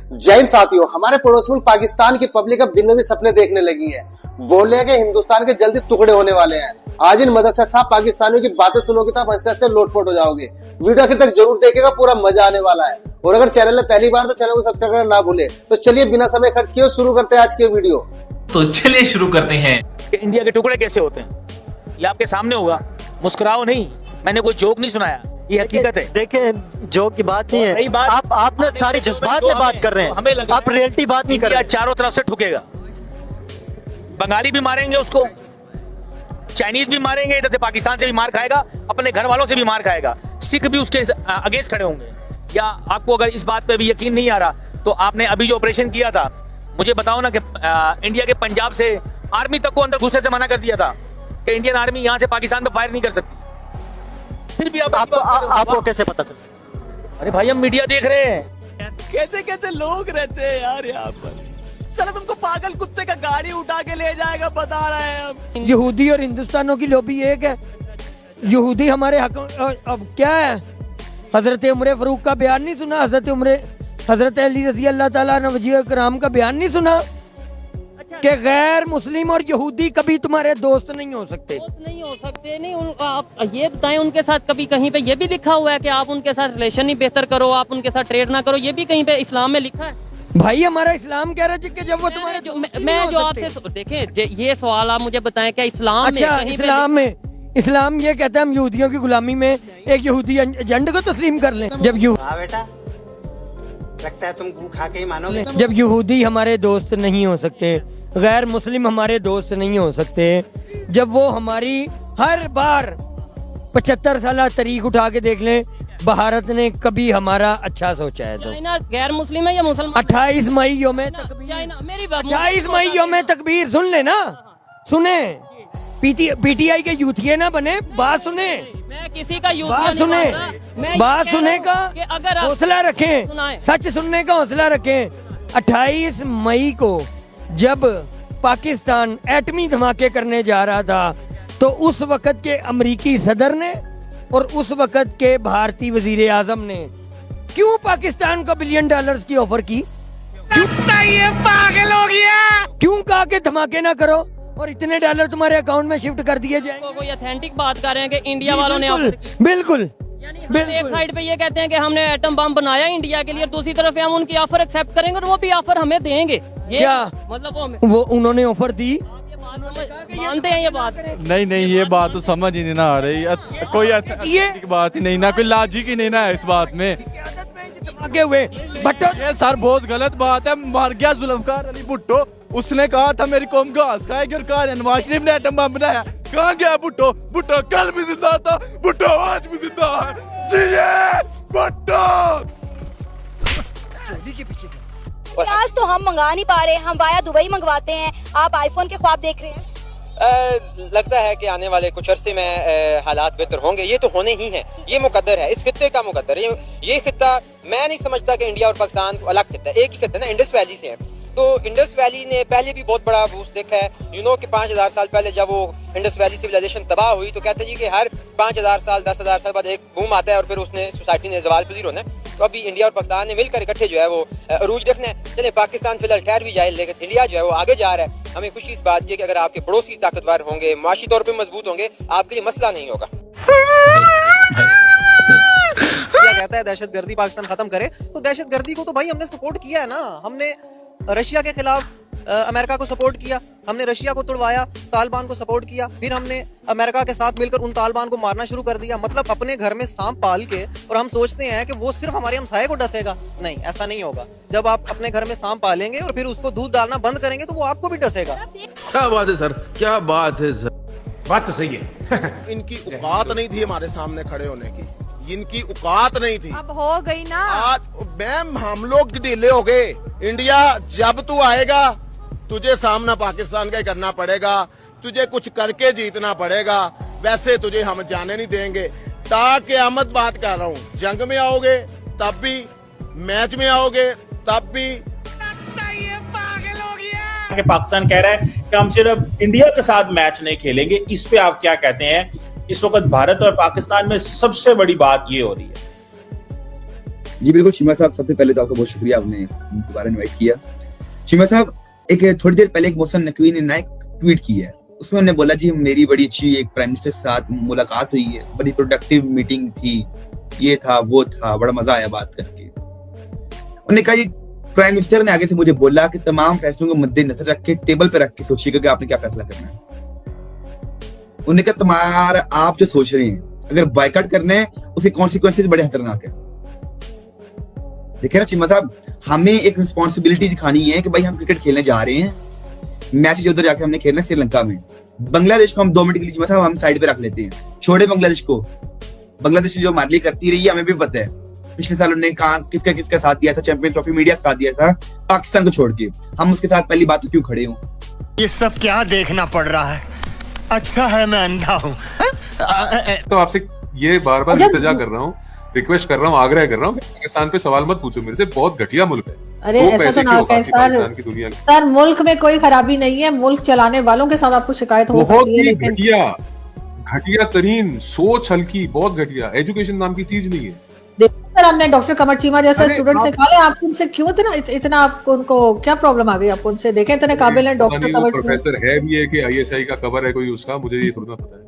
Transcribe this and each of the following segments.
जय हिंद साथियों, हमारे पड़ोसी मुल्क पाकिस्तान की पब्लिक अब दिन में भी सपने देखने लगी है। बोल रहे हैं कि हिंदुस्तान के जल्दी टुकड़े होने वाले हैं। आज इन मदरसा छाप पाकिस्तानियों की बातें सुनोगे तो आप हंसते हंसते लोटपोट हो जाओगे। वीडियो आखिर तक जरूर देखेगा, पूरा मजा आने वाला है। और अगर चैनल में पहली बार तो चैनल को सब्सक्राइब करना ना भूले। तो चलिए बिना समय खर्च किए शुरू करते हैं आज की वीडियो। तो चलिए शुरू करते हैं। इंडिया के टुकड़े कैसे होते हैं ये आपके सामने होगा। मुस्कुराओ नहीं, मैंने कोई जोक नहीं सुनाया, ये हकीकत है। देखे जोक की बात नहीं है, आप ना सारी जज्बात में बात कर रहे हैं, आप रियलिटी बात नहीं कर रहे। चारों तरफ से ठुकेगा, बंगाली भी मारेंगे उसको, चाइनीज भी मारेंगे, इधर से पाकिस्तान से भी मार खाएगा, अपने घर वालों से भी मार खाएगा, सिख भी उसके अगेंस्ट खड़े होंगे। या आपको अगर इस बात पे भी यकीन नहीं आ रहा तो आपने अभी जो ऑपरेशन किया था, मुझे बताओ ना कि इंडिया के पंजाब से आर्मी तक को अंदर घुसने से मना कर दिया था कि इंडियन आर्मी यहाँ से पाकिस्तान पे फायर नहीं कर सकती। फिर भी आपको कैसे पता चला? अरे भाई हम मीडिया देख रहे हैं। कैसे कैसे लोग रहते हैं यार यहाँ पर। चलो तुमको पागल कुत्ते का गाड़ी उठा के ले जाएगा, बता रहे हैं हम। यहूदी और हिंदुस्तानों की लॉबी एक है। यहूदी हमारे हक अब क्या है? हजरत उमर फारूक का बयान नहीं सुना? हजरत अली रजी अल्लाह ताला अन्हु वजी कराम का बयान नहीं सुना कि गैर मुस्लिम और यहूदी कभी तुम्हारे दोस्त नहीं हो सकते? नहीं हो सकते। नहीं आप ये बताएं, उनके साथ कभी कहीं पे ये भी लिखा हुआ है कि आप उनके साथ रिलेशन ही बेहतर करो, आप उनके साथ ट्रेड ना करो? ये भी कहीं पे इस्लाम में लिखा है? भाई हमारा इस्लाम कह रहा है कि जब वो तुम्हारे मैं जो आपसे देखें ये सवाल आप मुझे बताएं क्या इस्लाम में कहीं इस्लाम ये कहता है हम यहूदियों की गुलामी में एक यहूदी एजेंट को तस्लीम कर लें। जब बेटा लगता है तुम गू खा के ही मानोगे। जब यहूदी हमारे दोस्त नहीं हो सकते, गैर मुस्लिम हमारे दोस्त नहीं हो सकते, जब वो हमारी हर बार 75 साल तारीख उठा के देख लें, भारत ने कभी हमारा अच्छा सोचा है? तो चाइना गैर मुस्लिम है या मुसलमान? 28 मई यौम तकबीर सुन ले ना, सुने। पीटीआई के यूथिये ना बने, बात सुने। मैं किसी का बात सुने, बात सुने का हौसला रखें, सच सुनने का हौसला रखें। 28 मई को जब पाकिस्तान एटमी धमाके करने जा रहा था तो उस वक्त के अमरीकी सदर ने और उस वक्त के भारतीय वजीर आजम ने क्यों पाकिस्तान को $1 बिलियन की ऑफर की? ये पागल हो गया। क्यों कहा कि धमाके ना करो और इतने डॉलर तुम्हारे अकाउंट में शिफ्ट कर दिए जाएंगे? कोई ऑथेंटिक बात कर रहे हैं कि इंडिया वालों ने ऑफर की। बिल्कुल। एक साइड पे ये कहते हैं कि हमने एटम बम बनाया इंडिया के लिए, दूसरी तरफ हम उनकी ऑफर एक्सेप्ट करेंगे और वो भी ऑफर हमें देंगे। ये क्या मतलब वो उन्होंने ऑफर दी? मानते हैं ये बात? नहीं ये बात तो समझ ही नहीं ना आ रही। कोई अच्छी बात ही नहीं ना, कोई लॉजिक ही नहीं ना है इस बात में। आगे हुए भट्टो ये सर बहुत गलत बात है। मर गया जुल्फकार अली भुट्टो, उसने कहा था मेरी कौम घास खाएगी और कहा नवाज शरीफ ने एटम बम बनाया। कहाँ गया भुट्टो? भुट्टो कल भी जिंदा था, भुट्टो आज भी जिंदा है। जिये भुट्टो। प्याज तो हम मंगा नहीं पा रहे, हम वाया दुबई मंगवाते हैं, आप आईफोन के ख्वाब देख रहे हैं। लगता है कि आने वाले कुछ अरसे में हालात बेहतर होंगे। ये तो होने ही हैं, ये मुकद्दर है, इस खित्ते का मुकद्दर। ये खित्ता मैं नहीं समझता कि इंडिया और पाकिस्तान अलग खित्ता है, एक ही खित्ता ना, इंडस वैली से है। तो इंडस वैली ने पहले भी बहुत बड़ा बूस्ट देखा है। कि 5000 साल पहले जब वो इंडस वैली सिविलाइजेशन तबाह हुई तो कहते हैं कि हर 5000 साल 10,000 साल बाद एक बूम आता है और फिर उसने सोसाइटी ने ज़वाल पजीर होना है। तो अभी इंडिया और पाकिस्तान ने मिलकर इकट्ठे जो है वो अरूज देखना है। चले पाकिस्तान फिलहाल ठहर भी जाए, लेकिन इंडिया जो है वो आगे जा रहा है। हमें खुशी इस बात की कि अगर आपके पड़ोसी ताकतवर होंगे, माशी तौर पर मजबूत होंगे, आपके लिए मसला नहीं होगा। क्या कहता है दहशतगर्दी पाकिस्तान खत्म करे, तो दहशतगर्दी को तो भाई हमने सपोर्ट किया है ना। हमने रशिया के खिलाफ अमेरिका को सपोर्ट किया, हमने रशिया को तुड़वाया, तालिबान को सपोर्ट किया, फिर हमने अमेरिका के साथ मिलकर उन तालिबान को मारना शुरू कर दिया। मतलब अपने घर में सांप पाल के, और हम सोचते हैं कि वो सिर्फ हमारे हमसाये को डसेगा। नहीं, ऐसा नहीं होगा। जब आप अपने घर में सांप पालेंगे और फिर उसको दूध डालना बंद करेंगे तो वो आपको भी डसेगा। क्या बात है सर, क्या बात है सर। बात तो सही है। इनकी औकात नहीं थी हमारे सामने खड़े होने की, इनकी औकात नहीं थी। अब हो गई ना। आज मैम हम लोग ढीले हो गए। इंडिया जब तू आएगा तुझे सामना पाकिस्तान का ही करना पड़ेगा, तुझे कुछ करके जीतना पड़ेगा। वैसे तुझे हम जाने नहीं देंगे। ताक़यामत बात कर रहा हूँ। जंग में आओगे तब भी, मैच में आओगे तब भी। ये पागल हो गया। कि पाकिस्तान कह रहा है कि हम सिर्फ इंडिया के साथ मैच नहीं खेलेंगे, इस पे आप क्या कहते हैं? इस वक्त भारत और पाकिस्तान में सबसे बड़ी बात ये हो रही है, जी बिल्कुल चीमा साहब, सबसे पहले तो आपका बहुत शुक्रिया, आपने दोबारा इनवाइट किया। चीमा साहब, एक थोड़ी देर पहले एक मोहसिन नकवी ने एक ट्वीट की है, उसमें उन्होंने बोला जी मेरी बड़ी अच्छी एक प्राइम मिनिस्टर के साथ मुलाकात हुई है, बड़ी प्रोडक्टिव मीटिंग थी, ये था वो था, बड़ा मजा आया बात करके। उन्होंने कहा जी प्राइम मिनिस्टर ने आगे से मुझे बोला कि तमाम फैसलों को मद्देनजर रख के टेबल पे रख के सोचिएगा कि आपने क्या फैसला करना है। उन्होंने कहा तुम्हारा आप जो सोच रहे हैं अगर बायकॉट करना है उसके कॉन्सिक्वेंसेस बड़े खतरनाक है। देखिए ना चीमा साहब, हमें एक रिस्पॉन्सिबिलिटी दिखानी है कि भाई हम क्रिकेट खेलने जा रहे हैं, मैच उधर जाके हमने खेलना है श्रीलंका में। बांग्लादेश को हम 2 मिनट के लिए चीमा साहब हम साइड पे रख लेते हैं, छोड़े बांग्लादेश को। बांग्लादेश जो हमारे लिए करती रही है हमें भी पता है, पिछले साल उन्होंने कहा किसका किसका साथ दिया था, चैंपियंस ट्रॉफी मीडिया का साथ दिया था, पाकिस्तान को छोड़ के हम उसके साथ पहली बात क्यों खड़े हों। ये सब क्या देखना पड़ रहा है, अच्छा है मैं अंधा हूँ। तो आपसे ये बार बार इल्तिजा कर रहा हूँ, रिक्वेस्ट कर रहा हूँ, आग्रह कर रहा हूँ, पाकिस्तान पे सवाल मत पूछो मेरे से, बहुत घटिया मुल्क है। अरे ऐसा तो ना है सर, सर मुल्क में कोई खराबी नहीं है, मुल्क चलाने वालों के साथ आपको शिकायत हो सकती है, लेकिन घटिया तरीन सोच, हल्की, बहुत घटिया। एजुकेशन नाम की चीज नहीं है। सर हमने डॉक्टर कमर चीमा जैसे स्टूडेंट से कहा, आप उनसे क्यों इतना आपको उनको क्या प्रॉब्लम आ गई, आप उनसे देखें इतने काबिल हैं डॉक्टर कमर। प्रोफेसर है भी है कि आईएसआई का कवर है कोई उसका, मुझे ये थोड़ा पता है।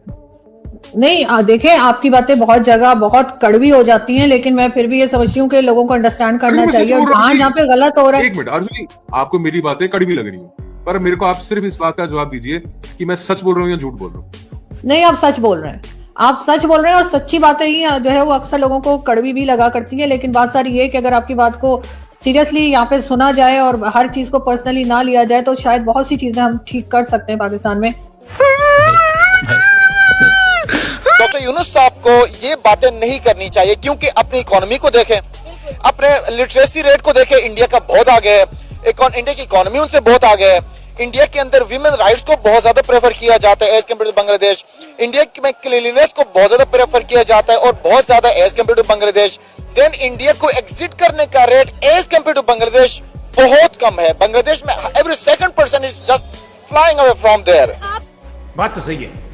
नहीं देखें आपकी बातें बहुत जगह बहुत कड़वी हो जाती हैं, लेकिन मैं फिर भी ये समझती हूँ कि लोगों को अंडरस्टैंड करना चाहिए, और जहाँ पे गलत हो रहा है। एक मिनट अर्जुन, आपको मेरी बातें कड़वी लग रही है, पर मेरे को आप सिर्फ इस बात का जवाब दीजिए कि मैं सच बोल रहा हूँ या झूठ बोल रहा हूँ। नहीं आप सच बोल रहे हैं, आप सच बोल रहे हैं, और सच्ची बातें ही जो है वो अक्सर लोगों को कड़वी भी लगा करती है। लेकिन बात सारी ये कि अगर आपकी बात को सीरियसली यहाँ पे सुना जाए और हर चीज को पर्सनली ना लिया जाए तो शायद बहुत सी चीजें हम ठीक कर सकते हैं पाकिस्तान में। डॉक्टर यूनुस साहब को ये बातें नहीं करनी चाहिए, क्योंकि अपनी इकोनॉमी को देखें, अपने लिटरेसी रेट को देखें, इंडिया का बहुत आगे है, इंडिया की इकोनॉमी उनसे बहुत आगे है। इंडिया के अंदर विमेन राइट्स को बहुत ज्यादा प्रेफर किया जाता है as compare to Bangladesh. India में क्लीनलीनेस को बहुत ज्यादा प्रेफर किया जाता है और बहुत ज्यादा as compare to Bangladesh. Then India को एग्जिट करने का rate as compare to Bangladesh बहुत कम है। बांग्लादेश में every second person is just flying away from there. बात तो सही है।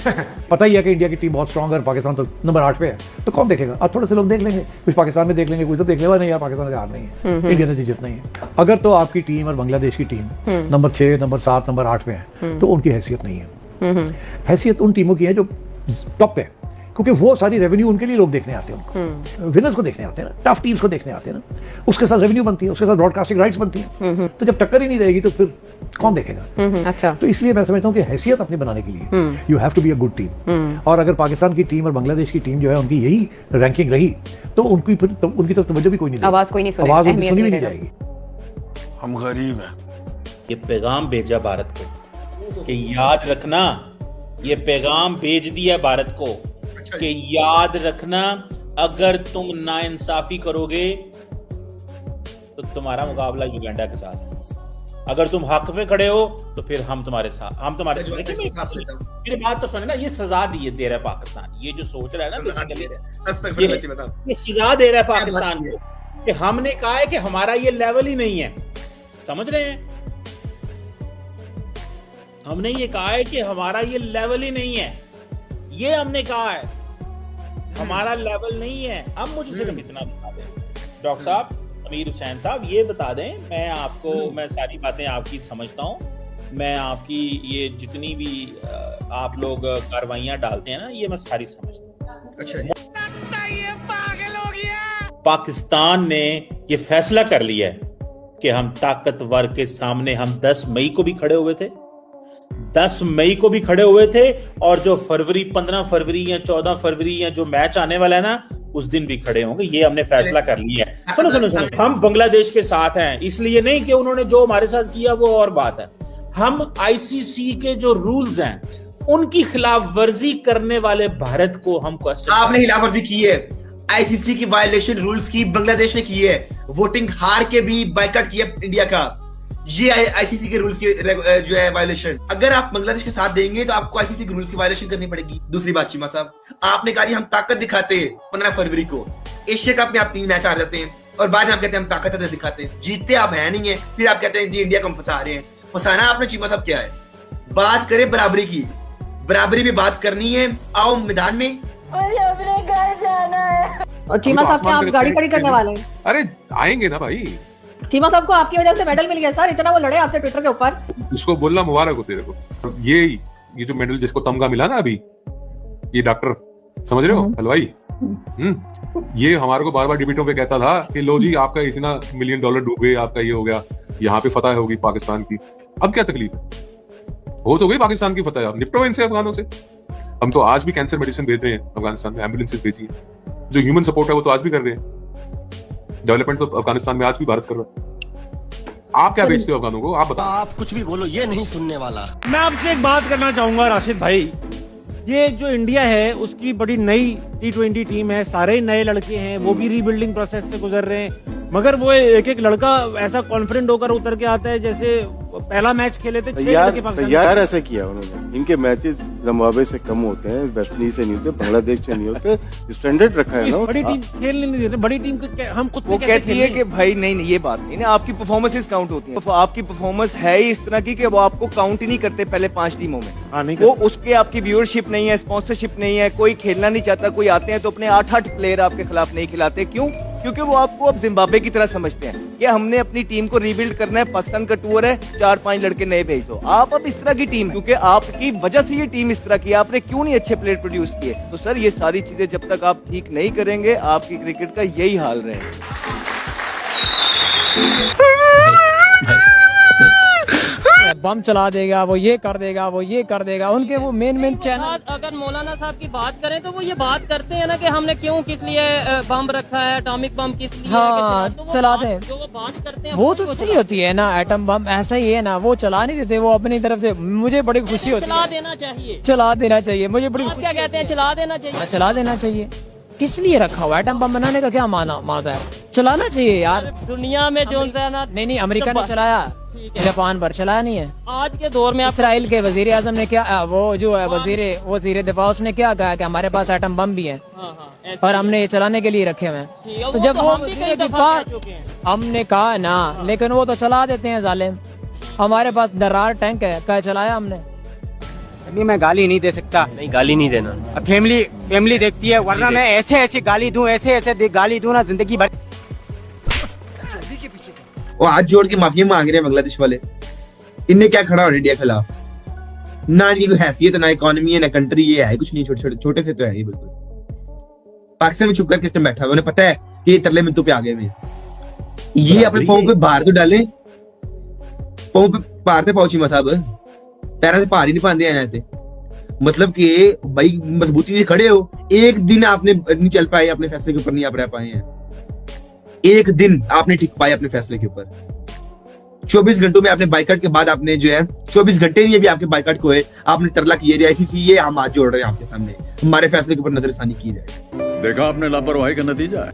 पता ही है कि इंडिया की टीम बहुत स्ट्रांग है, पाकिस्तान तो नंबर 8 पे है, तो कौन देखेगा? अब थोड़े से लोग देख लेंगे, कुछ पाकिस्तान में देख लेंगे, कुछ तो देख लेगा नहीं यार पाकिस्तान से हार नहीं है, इंडिया से जीत नहीं है। अगर तो आपकी टीम और बांग्लादेश की टीम नंबर 6, नंबर 7, नंबर 8 पे है, तो उनकी हैसियत नहीं है। हैसियत उन टीमों की है जो टॉप पे, क्योंकि वो सारी रेवेन्यू उनके लिए लोग देखने आते हैं, विनर्स को देखने आते हैं ना, टफ टीम्स को देखने आते हैं ना, उसके साथ रेवेन्यू बनती है, उसके साथ ब्रॉडकास्टिंग राइट्स बनती है। तो जब टक्कर ही नहीं रहेगी तो फिर कौन देखेगा? अच्छा, तो इसलिए मैं समझता हूँ कि हैसियत अपनी बनाने के लिए you have to be a good team. और अगर पाकिस्तान की टीम और बांग्लादेश की टीम जो है उनकी यही रैंकिंग रही तो उनकी फिर उनकी तरफ तवज्जो भी कोई नहीं, आवाज कोई नहीं सुनेगी, आवाज उनकी सुनी भी नहीं जाएगी। हम गरीब हैं। ये पैगाम भेजा भारत को कि याद रखना, ये पैगाम भेज दिया भारत को कि याद रखना, अगर तुम नाइंसाफी करोगे तो तुम्हारा मुकाबला युगांडा के साथ है। अगर तुम हक पे खड़े हो तो फिर हम तुम्हारे साथ, हम तुम्हारे। मेरी बात तो सुने ना, ये सजा दे रहा है पाकिस्तान, ये जो सोच रहा है ना ये सजा दे रहा है पाकिस्तान को कि हमने कहा है कि हमारा ये लेवल ही नहीं है। समझ रहे हैं? हमने ये कहा है कि हमारा ये लेवल ही नहीं है, ये हमने कहा है हमारा लेवल नहीं है। अब मुझे सिर्फ इतना बता दें डॉक्टर साहब, अमीर हुसैन साहब, ये बता दें, मैं सारी बातें आपकी समझता हूँ, मैं आपकी ये जितनी भी आप लोग कार्रवाइयां डालते हैं ना, ये मैं सारी समझता हूँ। अच्छा, ये पागल हो गया। पाकिस्तान ने ये फैसला कर लिया है कि हम ताकतवर के सामने हम 10 मई को भी खड़े हुए थे, 10 मई को भी खड़े हुए थे, और जो फरवरी 15 फरवरी या 14 फरवरी या जो मैच आने वाला है ना, उस दिन भी खड़े होंगे। ये हमने फैसला कर लिया है। सुनो, हम बांग्लादेश के साथ हैं, इसलिए नहीं कि उन्होंने जो हमारे साथ किया वो और बात है। हम आईसीसी के जो रूल्स हैं उनकी खिलाफ वर्जी करने वाले भारत को हम क्वेश्चन। आपने खिलाफ वर्जी की है, आईसीसी की वायलेशन रूल्स की बांग्लादेश ने की है, वोटिंग हार के भी बायकॉट किया इंडिया का, ये आईसीसी के रूल्स की जो है वायलेशन। अगर आप बांग्लादेश के साथ देंगे तो आपको आईसीसी के रूल्स की वायलेशन करनी पड़ेगी। दूसरी बात चीमा साहब, आपने कहा हम ताकत दिखाते हैं 15 फरवरी को, एशिया कप में आप 3 मैच हार जाते हैं और बाद में आप कहते हैं हम ताकत दिखाते हैं, जीतते आप है नहीं है, फिर आप कहते हैं जी इंडिया को हम फंसा रहे हैं। फंसाना आपने चीमा साहब क्या है? बात करें बराबरी की, बराबरी भी बात करनी है, आओ मैदान में। मुझे अपने घर जाना है। और चीमा साहब के आप गाड़ी खड़ी करने वाले हैं? अरे आएंगे ना भाई। चीमा साहब को आपकी वजह से मेडल मिल गया सर, इतना वो लड़े आपसे ट्विटर के ऊपर। उसको बोलना मुबारक हो तेरे को। ये जो मेडल जिसको तमगा मिला ना अभी, ये डॉक्टर समझ रहे हो हलवाई, ये हमारे को बार बार डिबेटों पे कहता था कि लो जी आपका इतना $1 मिलियन डूब गए, आपका ये हो गया, यहाँ पे फतह होगी पाकिस्तान की। अब क्या तकलीफ है, हो तो गई पाकिस्तान की फतह, निपटो इनसे अफगानों से। हम तो आज भी कैंसर मेडिसिन भेज रहे हैं अफगानिस्तान में, एम्बुलेंसेस भेजी है, जो ह्यूमन सपोर्ट है वो तो आज भी कर रहे हैं। डेवलपमेंट तो अफगानिस्तान में आज भी भारत कर रहा है। आप क्या बेचते हो अफगानों को, आप बताओ। आप कुछ भी बोलो, ये नहीं सुनने वाला। मैं आपसे एक बात करना चाहूंगा राशिद भाई, ये जो इंडिया है उसकी बड़ी नई T20 टीम है, सारे नए लड़के हैं, वो भी रीबिल्डिंग प्रोसेस से गुजर रहे हैं, मगर वो एक एक लड़का ऐसा कॉन्फिडेंट होकर उतर के आता है जैसे पहला मैच खेले थे। यार ऐसा किया उन्होंने, इनके मैचेस जिम्बाब्वे से कम होते हैं, वेस्ट इंडीज से नहीं होते, बांग्लादेश से नहीं होते, स्टैंडर्ड रखा है ना। बड़ी टीम खेलने नहीं देते, बड़ी टीम को हम खुद वो कहती है कि भाई नहीं ये बात नहीं ना, आपकी परफॉर्मेंसेस काउंट होती है। आपकी परफॉर्मेंस है ही इस तरह की कि वो आपको काउंट ही नहीं करते पहले 5 टीमों में। वो उसके आपकी व्यूअरशिप नहीं है, स्पॉन्सरशिप नहीं है, कोई खेलना नहीं चाहता, कोई आते हैं तो अपने 8-8 प्लेयर आपके खिलाफ नहीं खिलाते। क्यों? क्योंकि वो आपको अब जिम्बाब्वे की तरह समझते हैं कि हमने अपनी टीम को रीबिल्ड करना है, पाकिस्तान का टूर है, 4-5 लड़के नए भेज दो। आप अब इस तरह की टीम, क्योंकि आपकी वजह से ये टीम इस तरह की, आपने क्यों नहीं अच्छे प्लेयर प्रोड्यूस किए? तो सर ये सारी चीजें जब तक आप ठीक नहीं करेंगे, आपकी क्रिकेट का यही हाल रहेगा। बम चला देगा, वो ये कर देगा, वो ये कर देगा, उनके वो मेन चैनल। अगर मौलाना साहब की बात करें तो वो ये बात करते हैं ना कि हमने क्यों किस लिए बम रखा है, एटॉमिक बम किस लिए चलाते हैं, जो वो बात करते हैं वो तो सही होती है ना। एटम बम ऐसा ही है ना, वो चला नहीं देते, वो अपनी तरफ से। मुझे बड़ी खुशी होती है, चला देना चाहिए, चला देना चाहिए, मुझे बड़ी खुशी। क्या कहते हैं, चला देना चाहिए, चला देना चाहिए। किस लिए रखा हुआ एटम बम बनाने का क्या माना है? चलाना चाहिए यार। दुनिया में जो नहीं अमेरिका ने चलाया, जापान पर चलाया नहीं है। आज के दौर में इसराइल के वजीर आजम ने क्या, वो जो है वजीर दिफा, उसने क्या कहा कि हमारे पास एटम बम भी है और हमने ये चलाने के लिए रखे हुए हैं। तो जब वो वजीर दिफा, हमने कहा ना, लेकिन वो तो चला देते हैं जालिम। हमारे पास दरार टैंक है, क्या चलाया हमने? नहीं मैं गाली नहीं दे सकता। नहीं गाली नहीं देना, अब फैमिली देखती है, वरना मैं ऐसे गाली दूं, ऐसे गाली दूं ना जिंदगी भर। वो हाथ जोड़ के माफी मांग रहे हैं बांग्लादेश वाले। इनने क्या खड़ा हो इंडिया के खिलाफ? ना इनकी कोई हैसियत, ना इकोनॉमी है, ना कंट्री, ये है कुछ नहीं, छोटे से तो है ये बिल्कुल। पाकिस्तान में चुप करके सिस्टम बैठा हुआ, उन्हें पता है कि ये तरले मिनटों पे आ गए। ये अपने पाँव पे बाहर तो डाले, पाँव पे बाहर थे पहुंची साहब, पैरों से पार ही नहीं पाते हैं। मतलब कि भाई मजबूती से खड़े हो, एक दिन आपने नहीं चल पाए, अपने फैसले के ऊपर नहीं आप रह पाए हैं, एक दिन आपने टिक पाए अपने फैसले के ऊपर। 24 घंटों में आपने बाइकआउट के बाद आपने जो है 24 घंटे नहीं, अभी आपके बाइकआउट को है, आपने तरला किया, ICC ये हम हाथ जोड़ रहे हैं आपके सामने, हमारे फैसले के ऊपर नजरसानी की जाए। देखा आपने लापरवाही का नतीजा है।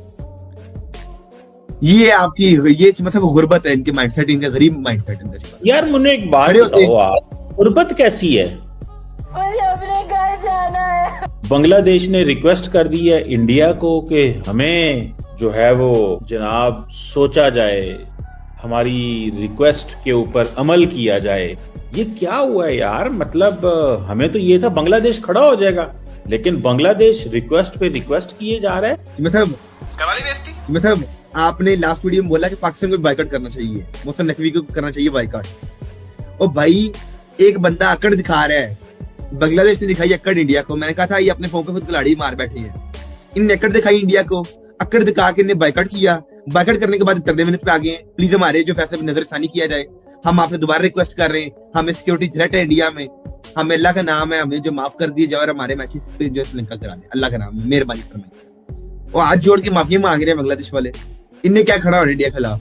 ये आपकी ये मतलब गुर्बत है, इनके माइंडसेट, इनका गरीब माइंडसेट है। यार मुझे एक बात बताओ आप, गुर्बत कैसी है? मुझे अपने घर जाना है। बांग्लादेश ने रिक्वेस्ट कर दी है इंडिया को कि हमें जो है वो जनाब सोचा जाए, हमारी रिक्वेस्ट के ऊपर अमल किया जाए। ये क्या हुआ है यार? मतलब हमें तो ये था बांग्लादेश खड़ा हो जाएगा, लेकिन बांग्लादेश रिक्वेस्ट पे रिक्वेस्ट किए जा रहा है। मतलब आपने लास्ट वीडियो में बोला कि पाकिस्तान को बाइकआउट करना चाहिए, मोहसिन नकवी को करना चाहिए बाइकआउट। और भाई एक बंदा अकड़ दिखा रहा है, बांग्लादेश ने दिखाई अकड़ इंडिया को। मैंने कहा था ये अपने फोन पे खुद खिलाड़ी मार बैठे हैं। इनने अकड़ दिखाई इंडिया को, अकड़ दिखा के इन्हें बाइकआउट किया। बाइकआउट करने के बाद 13 मिनट पे आ गए, प्लीज हमारे जो फैसले पे नजरसानी किया जाए, हम आपसे दोबारा रिक्वेस्ट कर रहे हैं, हमें सिक्योरिटी थ्रेट है इंडिया में, हमें अल्लाह का नाम है, हमें जो माफ कर दिए जाए और हमारे मैचेस पे जो श्रीलंका करा दे, अल्लाह का नाम मेहरबानी फरमाइए। वो हाथ जोड़ के माफी मांग रहे हैं बांग्लादेश वाले। इनने क्या खड़ा हो इंडिया के खिलाफ?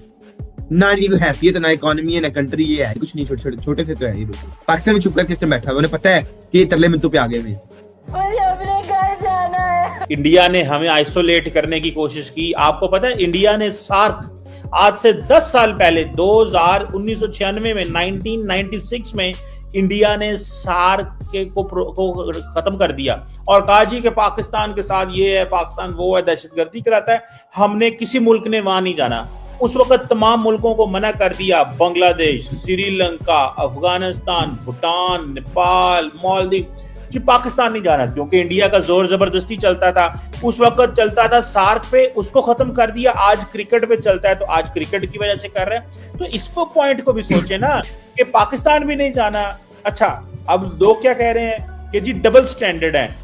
ना इनकी कोई हैसियत, ना इकोनॉमी है, ना कंट्री, ये है कुछ नहीं, छोटे से तो है ये बिल्कुल। पाकिस्तान में चुप करके सिस्टम बैठा हुआ, उन्हें पता है कि ये तरले मिनटों पे आ गए। मुझे अपने घर जाना है। इंडिया ने हमें आइसोलेट करने की कोशिश की। आपको पता है इंडिया ने सार्क आज से 10 साल पहले 1996 में 1996 में इंडिया ने सार्क को खत्म कर दिया और कहा जी कि पाकिस्तान के साथ ये है, पाकिस्तान वो है, दहशतगर्दी कराता है। हमने किसी मुल्क ने वहां नहीं जाना। उस वक्त तमाम मुल्कों को मना कर दिया, बांग्लादेश, श्रीलंका, अफगानिस्तान, भूटान, नेपाल, मालदीव, कि पाकिस्तान नहीं जाना, क्योंकि इंडिया का जोर जबरदस्ती चलता था उस वक्त, चलता था सार्क पे, उसको खत्म कर दिया, आज क्रिकेट पे चलता है, तो आज क्रिकेट की वजह से कर रहे हैं। तो इस पॉइंट को भी सोचे ना कि पाकिस्तान भी नहीं जाना। अच्छा, अब लोग क्या कह रहे हैं कि जी डबल स्टैंडर्ड है,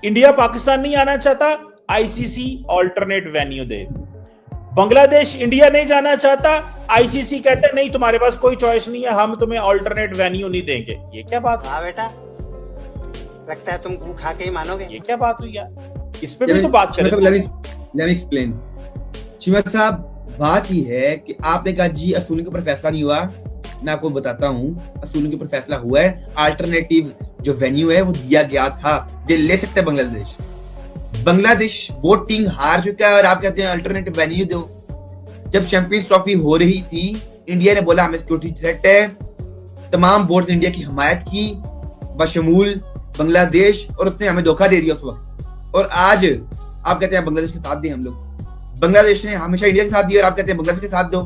इंडिया पाकिस्तान नहीं आना चाहता, आईसीसी ऑल्टरनेट वेन्यू दे। बांग्लादेश इंडिया नहीं जाना चाहता, आईसीसी कहते हैं नहीं तुम्हारे पास कोई चॉइस नहीं है, हम तुम्हें ऑल्टरनेट वेन्यू नहीं देंगे। ये क्या बात? हाँ बेटा, लगता है तुम गू खा के ही मानोगे। ये क्या बात हुई यार? इस पे भी तो बात चले। Let me explain. चीमा साहब, बात ही है कि आपने कहा जी असूलों के ऊपर फैसला नहीं हुआ। मैं आपको बताता हूँ, असूलों के ऊपर फैसला हुआ है। अल्टरनेटिव जो वेन्यू है वो दिया गया था, ये ले सकते हैं बांग्लादेश। बांग्लादेश वोटिंग हार चुका है और आप कहते हैं अल्टरनेटिव वेन्यू दो। जब चैंपियंस ट्रॉफी हो रही थी, इंडिया ने बोला हमें सिक्योरिटी थ्रेट है, तमाम बोर्ड्स इंडिया की हमायत की बशमूल बांग्लादेश, और उसने हमें धोखा दे दिया उस वक्त। और आज आप कहते हैं बांग्लादेश के साथ दें हम लोग। बांग्लादेश ने हमेशा इंडिया के साथ दिया और आप कहते हैं बांग्लादेश के साथ दो।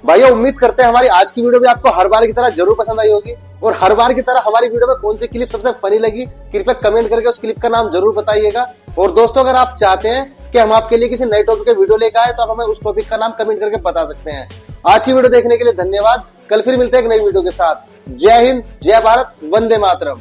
भाइयों, उम्मीद करते हैं हमारी आज की वीडियो भी आपको हर बार की तरह जरूर पसंद आई होगी, और हर बार की तरह हमारी वीडियो में कौन सी क्लिप सबसे फनी लगी कृपया कमेंट करके उस क्लिप का नाम जरूर बताइएगा। और दोस्तों, अगर आप चाहते हैं कि हम आपके लिए किसी नए टॉपिक पे वीडियो लेकर आए तो आप हमें उस टॉपिक का नाम कमेंट करके बता सकते हैं। आज की वीडियो देखने के लिए धन्यवाद। कल फिर मिलते हैं एक नई वीडियो के साथ। जय हिंद, जय भारत, वंदे मातरम।